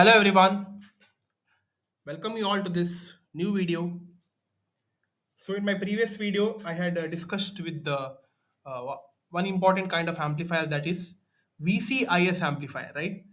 Hello everyone, welcome you all to this new video. So in my previous video, I had discussed with the one important kind of amplifier, that is VCIS amplifier, right?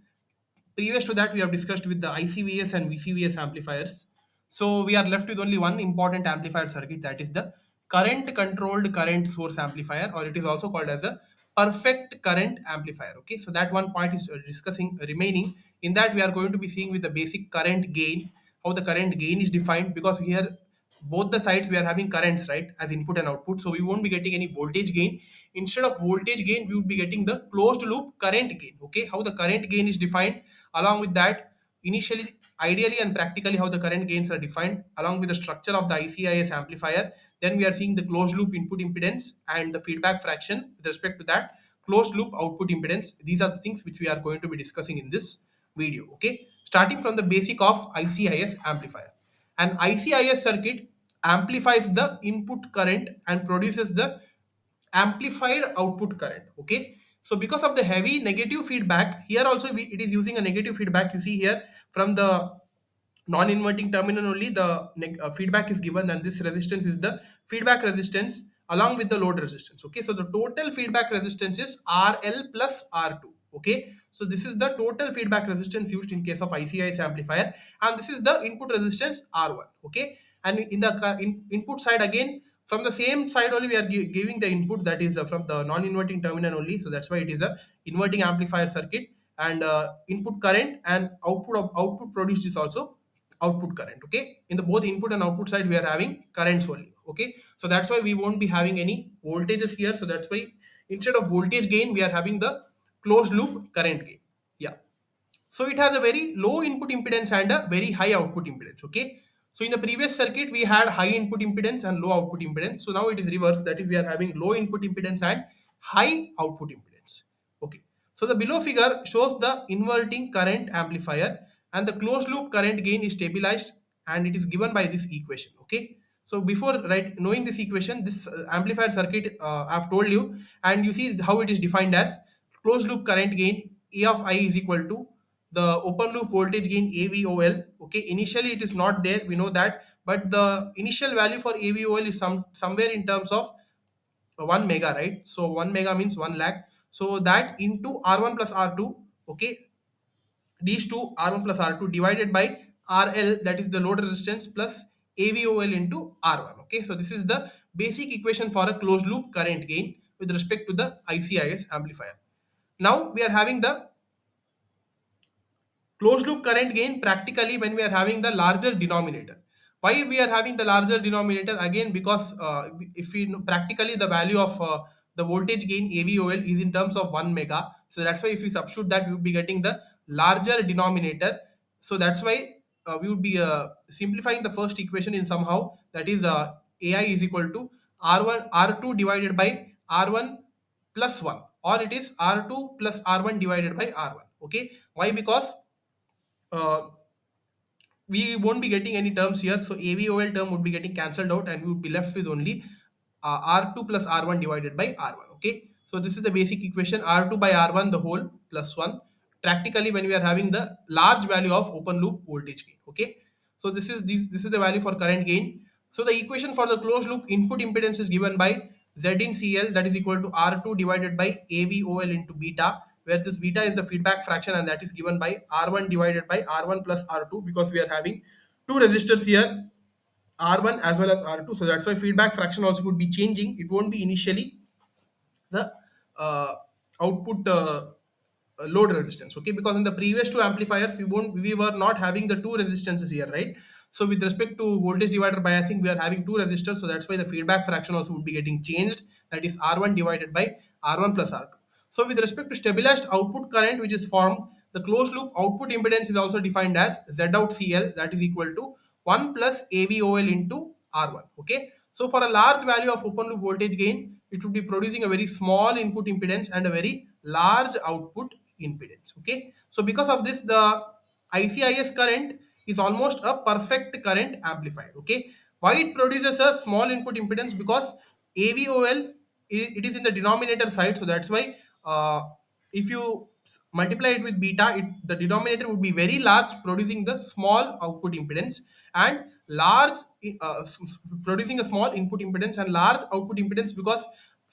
Previous to that, we have discussed with the ICVS and VCVS amplifiers. So we are left with only one important amplifier circuit, that is the current controlled current source amplifier, or it is also called as a perfect current amplifier. Okay, so that one point is discussing remaining. In that, we are going to be seeing with the basic current gain, how the current gain is defined, because here both the sides we are having currents, right, as input and output, so we won't be getting any voltage gain. Instead of voltage gain, we would be getting the closed loop current gain. Okay, how the current gain is defined, along with that, initially, ideally and practically, how the current gains are defined, along with the structure of the ICIS amplifier. Then we are seeing the closed loop input impedance and the feedback fraction with respect to that closed loop output impedance. These are the things which we are going to be discussing in this video. Okay, starting from the basic of ICIS amplifier. An ICIS circuit amplifies the input current and produces the amplified output current. Okay, so because of the heavy negative feedback, here also it is using a negative feedback. You see here, from the non-inverting terminal only the feedback is given, and this resistance is the feedback resistance along with the load resistance. Okay, so the total feedback resistance is RL plus R2. Okay, so this is the total feedback resistance used in case of ICIS amplifier, and this is the input resistance R1. Okay, and in the input side, again from the same side only we are giving the input, that is from the non-inverting terminal only, so that's why it is a inverting amplifier circuit. And input current and output produced is also output current. Okay, in the both input and output side we are having currents only. Okay, so that's why we won't be having any voltages here, so that's why instead of voltage gain we are having the closed loop current gain. Yeah, so it has a very low input impedance and a very high output impedance. Okay, so in the previous circuit we had high input impedance and low output impedance, so now it is reverse, that is we are having low input impedance and high output impedance. Okay, so the below figure shows the inverting current amplifier, and the closed loop current gain is stabilized, and it is given by this equation. Okay, so before, right, knowing this equation, this amplifier circuit I've told you, and you see how it is defined as closed loop current gain A of I is equal to the open loop voltage gain AVOL. Okay, initially it is not there, we know that, but the initial value for AVOL is somewhere in terms of 1 mega, right? So 1 mega means 1 lakh, so that into R1 plus R2. Okay, these two, R1 plus R2 divided by RL, that is the load resistance, plus AVOL into R1. Okay, so this is the basic equation for a closed loop current gain with respect to the ICIS amplifier. Now we are having the closed loop current gain practically when we are having the larger denominator. Why we are having the larger denominator? Again, because if we know, practically the value of the voltage gain AVOL is in terms of 1 mega, so that's why if we substitute that, we would be getting the larger denominator. So that's why we would be simplifying the first equation in somehow, that is AI is equal to R1 R2 divided by R1 plus 1, or it is R2 plus R1 divided by R1. Okay, why? Because uh, we won't be getting any terms here, so AVOL term would be getting cancelled out, and we would be left with only R2 plus R1 divided by R1. Okay, so this is the basic equation, R2 by R1 the whole plus 1, practically when we are having the large value of open loop voltage gain. Okay, so this is the value for current gain. So the equation for the closed loop input impedance is given by Z in CL, that is equal to R2 divided by AVOL into beta, where this beta is the feedback fraction, and that is given by R1 divided by R1 plus R2, because we are having two resistors here, R1 as well as R2. So that's why feedback fraction also would be changing. It won't be initially the uh, output load resistance. Okay, because in the previous two amplifiers we were not having the two resistances here, right? So with respect to voltage divider biasing, we are having two resistors, so that's why the feedback fraction also would be getting changed, that is R1 divided by R1 plus R2. So with respect to stabilized output current which is formed, the closed loop output impedance is also defined as Z out CL, that is equal to 1 plus AVOL into R1. Okay, so for a large value of open loop voltage gain, it would be producing a very small input impedance and a very large output impedance. Okay, so because of this, the ICIS current is almost a perfect current amplifier. Okay, why it produces a small input impedance? Because AVOL, it is in the denominator side, so that's why if you multiply it with beta, the denominator would be very large, producing the small output impedance, and large producing a small input impedance and large output impedance, because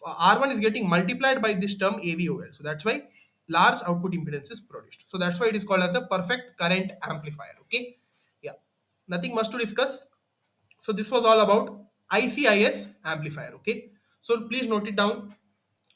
R1 is getting multiplied by this term AVOL. So that's why large output impedance is produced. So that's why it is called as a perfect current amplifier. Okay. Yeah. Nothing much to discuss. So this was all about ICIS amplifier. Okay. So please note it down.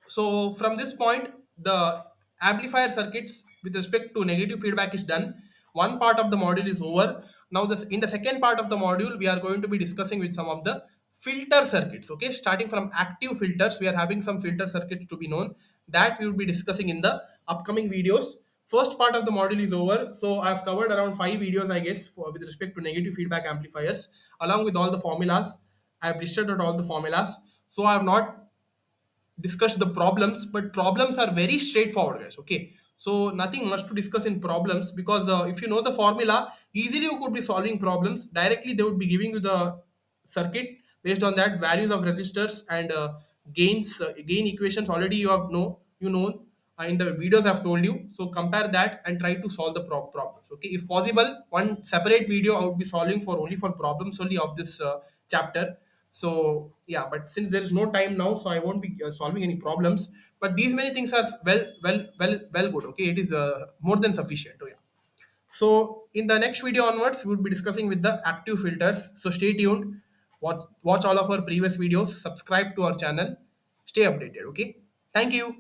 So from this point, the amplifier circuits with respect to negative feedback is done. One part of the module is over. Now this, in the second part of the module, we are going to be discussing with some of the filter circuits. Okay, starting from active filters, we are having some filter circuits to be known, that we will be discussing in the upcoming videos. First part of the module is over. So I have covered around 5 videos, I guess, with respect to negative feedback amplifiers, along with all the formulas. I have listed out all the formulas. So I have not discuss the problems, but problems are very straightforward, guys. Okay, so nothing much to discuss in problems, because if you know the formula, easily you could be solving problems directly. They would be giving you the circuit, based on that values of resistors and gain equations already you have know in the videos I've told you. So compare that and try to solve the problems. Okay, if possible, one separate video I would be solving for only for problems only of this chapter. So yeah, but since there is no time now, so I won't be solving any problems. But these many things are well good. Okay, it is more than sufficient. Oh, yeah. So in the next video onwards, we will be discussing with the active filters. So stay tuned. Watch all of our previous videos. Subscribe to our channel. Stay updated. Okay. Thank you.